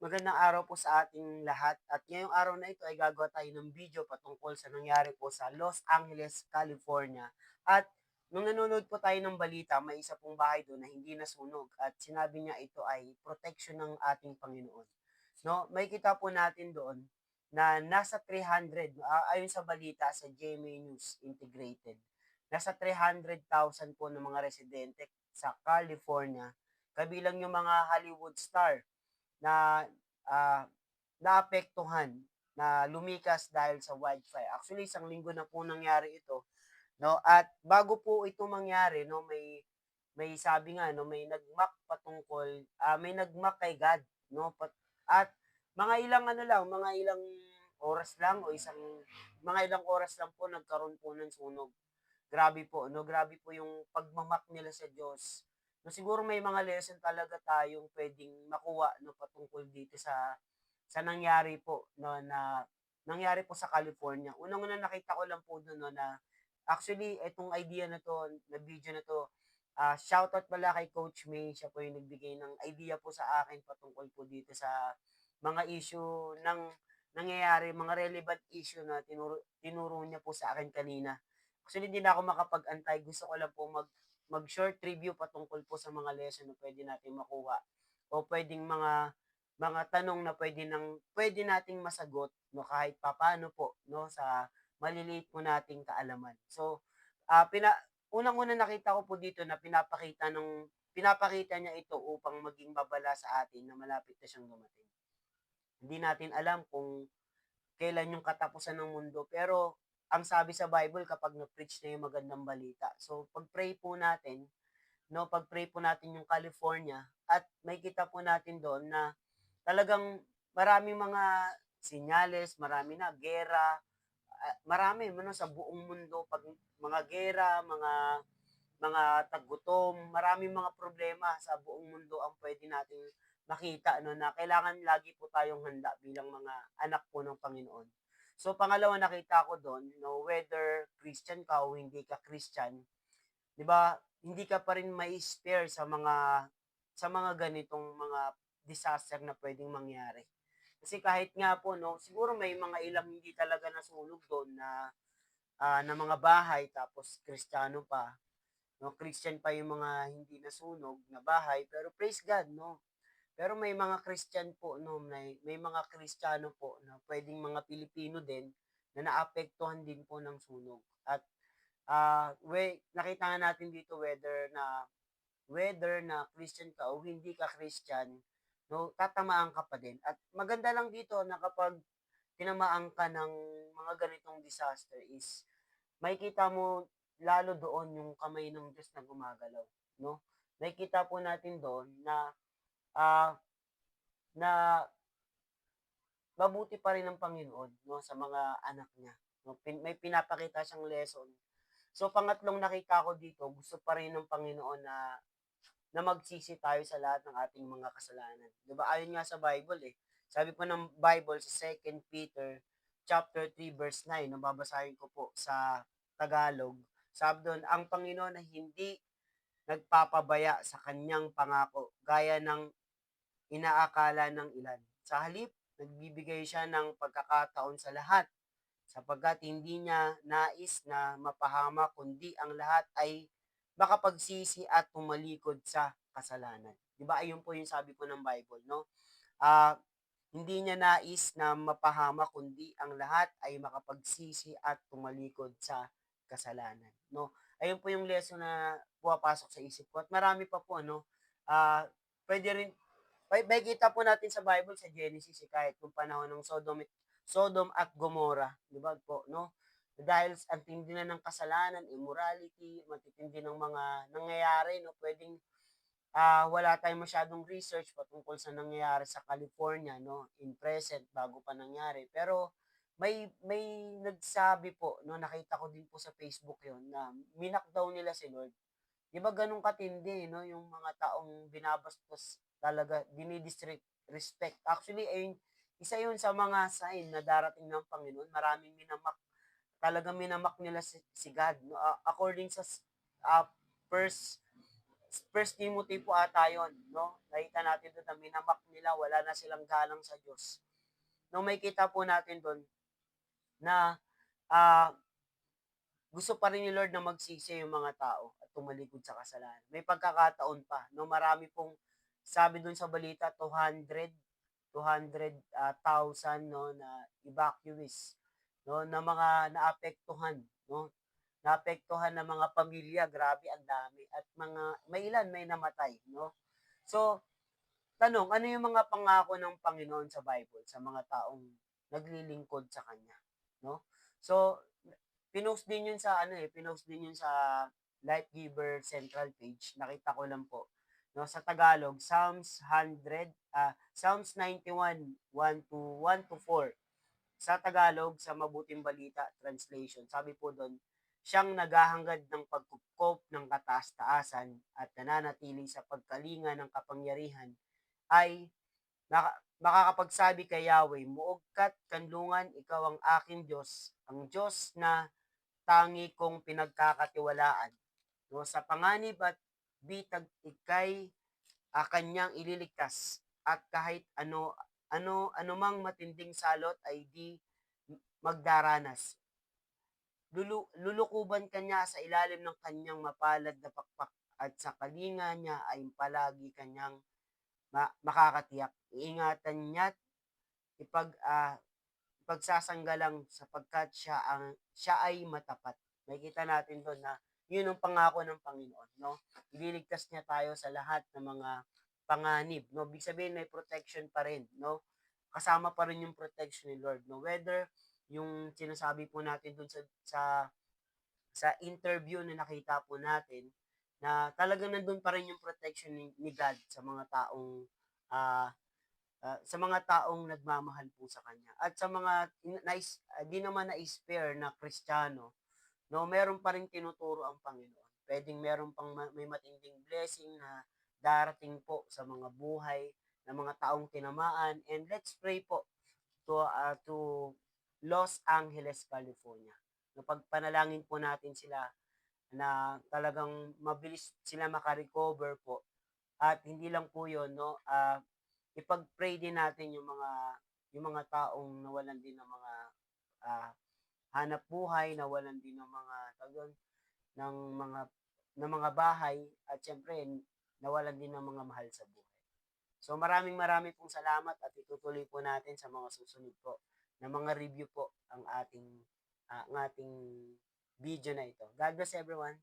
Magandang araw po sa ating lahat at ngayong araw na ito ay gagawa tayo ng video patungkol sa nangyari po sa Los Angeles, California. At nung nanonood po tayo ng balita, may isa pong bahay doon na hindi nasunog at sinabi niya ito ay protection ng ating Panginoon. No, may kita po natin doon na nasa 300, ayon sa balita sa GMA News Integrated, nasa 300,000 po ng mga residente sa California, kabilang yung mga Hollywood star na, ah, naapektuhan, na lumikas dahil sa wildfire. Actually, isang linggo na po nangyari ito, 'no, at bago po ito mangyari 'no, may sabi nga 'no, may nag-mock kay God 'no, at mga ilang ano lang, mga ilang oras lang o mga ilang oras lang po nagkaroon po ng sunog. Grabe po 'no, grabe po yung pagma nila sa Diyos. 'No, siguro may mga lesson talaga tayong puwedeng makuha 'no, patungkol dito sa nangyari po 'no, na nangyari po sa California. Unang-una nakita ko lang po dun 'no, na actually itong idea na 'to, na video na 'to, shoutout pala kay Coach May, siya po yung nagbigay ng idea po sa akin patungkol po dito sa mga issue ng nangyayari, mga relevant issue na tinuro niya po sa akin kanina. Actually, hindi na ako makapag-antay. Gusto ko lang po mag-short review patungkol po sa mga lesson na pwede nating makuha o puwedeng mga tanong na pwede nating masagot 'no, kahit papaano po 'no, sa maliliit po nating kaalaman. So, unang-una nakita ko po dito na pinapakita niya ito upang maging babala sa atin na malapit na siyang dumating. Hindi natin alam kung kailan yung katapusan ng mundo. Pero ang sabi sa Bible kapag na-preach na yung magandang balita. So pag-pray po natin, no, pag-pray po natin yung California at may kita po natin doon na talagang maraming mga senyales, marami na gera, marami no, sa buong mundo pag mga gera, mga taggutom, maraming mga problema sa buong mundo ang pwede nating makita no, na kailangan lagi po tayong handa bilang mga anak po ng Panginoon. So pangalawa nakita ko doon, no, whether Christian ka o hindi ka Christian, 'di ba? Hindi ka pa rin mai-spare sa mga ganitong mga disaster na pwedeng mangyari. Kasi kahit nga po no, siguro may mga ilang hindi talaga nasunog doon na mga bahay tapos Kristiyano pa. No, Christian pa yung mga hindi nasunog na bahay, pero praise God, no? Pero may mga Christian po, no, may mga Kristiyano po na pwedeng mga Pilipino din na naapektuhan din po ng sunog. At nakita nga natin dito whether na Christian ka o hindi ka Christian, no, tatamaan ka pa din. At maganda lang dito na kapag tinamaan ka ng mga ganitong disaster is makikita mo lalo doon yung kamay ng Diyos na gumagalaw, no? Nakikita po natin doon ah, na mabuti pa rin ang Panginoon, no, sa mga anak niya, no? May pinapakita siyang lesson. So, pangatlong nakita ko dito, gusto pa rin ng Panginoon na magsisi tayo sa lahat ng ating mga kasalanan. 'Di ba? Ayon nga sa Bible eh. Sabi po ng Bible sa Second Peter chapter 3 verse 9, no, babasahin ko po sa Tagalog. Sabi doon, ang Panginoon na hindi nagpapabaya sa kanyang pangako gaya ng inaakala ng ilan. Sa halip, nagbibigay siya ng pagkakataon sa lahat sapagkat hindi niya nais na mapahama kundi ang lahat ay makapagsisi at tumalikod sa kasalanan. 'Di ba? Ayun po yung sabi po ng Bible, no? Ah, hindi niya nais na mapahama kundi ang lahat ay makapagsisi at tumalikod sa kasalanan, no? Ayun po yung lesson na pumapasok sa isip ko at marami pa po ano. Puwede rin makikita po natin sa Bible sa Genesis, kahit nung panahon ng Sodom at Gomorrah, 'di ba po, 'no? Dahil ang tindi na ng kasalanan, immorality, matitindi ng mga nangyayari, 'no? Puwedeng wala tayong masyadong research patungkol sa nangyayari sa California, 'no, in present bago pa nangyari. Pero may nagsabi po, 'no, nakita ko din po sa Facebook 'yon na daw nila si Lord. 'Di ba gano'n katindi 'no, yung mga taong binabastos talaga, respect. Actually ayun, isa 'yun sa mga sign na darating ng Panginoon. Maraming talagang minamak nila si God 'no, according sa first First Timothy po ata yun, no? Nakita natin doon na minamak nila, wala na silang galang sa Diyos. No, may kita po natin doon na ah, gusto pa rin ni Lord na magsisi yung mga tao at tumalikod sa kasalanan. May pagkakataon pa, no? Marami pong, sabi doon sa balita, 200,000 no, na evacuees, no, na mga naapektuhan, no? Naapektuhan ng mga pamilya, grabe ang dami at mga may ilan may namatay, no? So, tanong, ano yung mga pangako ng Panginoon sa Bible sa mga taong naglilingkod sa kanya, no? So, pinost din yun sa ano pinost din yun sa Life Giver Central page. Nakita ko lang po. No, sa Tagalog, Psalms 91, 1 to 4. Sa Tagalog, sa Mabuting Balita Translation, sabi po doon, siyang naghahangad ng pagkupkop ng kataas-taasan at nananatili sa pagkalinga ng kapangyarihan ay makakapagsabi kay Yahweh, muog ka't kanlungan, ikaw ang aking Diyos, ang Diyos na tangi kong pinagkakatiwalaan. No, sa panganib at bitag ikay kanyang ililigtas at kahit anumang matinding salot ay di magdaranas. Lulukuban kanya sa ilalim ng kanyang mapalad na pakpak at sa kalinga niya ay palagi kanyang makakatiyak. Iingatan niya at ipagsasanggalang sapagkat siya ay matapat. Makikita natin doon na yun ang pangako ng Panginoon, no? Ililigtas niya tayo sa lahat ng mga panganib, no? Ibig sabihin may protection pa rin, no? Kasama pa rin yung protection ni Lord, no? Whether yung sinasabi po natin doon sa interview na nakita po natin na talagang nandun pa rin yung protection ni God ah, sa mga taong nagmamahal po sa kanya. At sa mga di naman na-spare na Kristiyano, no, meron pa rin tinuturo ang Panginoon. Pwedeng meron pang may matinding blessing na darating po sa mga buhay ng mga taong tinamaan. And let's pray po to Los Angeles, California. No, pagpanalangin po natin sila na talagang mabilis sila makarecover po. At hindi lang po 'yon, no, ipag-pray din natin yung mga taong nawalan din ng mga ah, hanap buhay, nawalan din ng mga tawag ng mga bahay at siyempre nawalan din ng mga mahal sa buhay. So maraming maraming pong salamat at itutuloy po natin sa mga susunod po na mga review po ang ating video na ito. God bless everyone.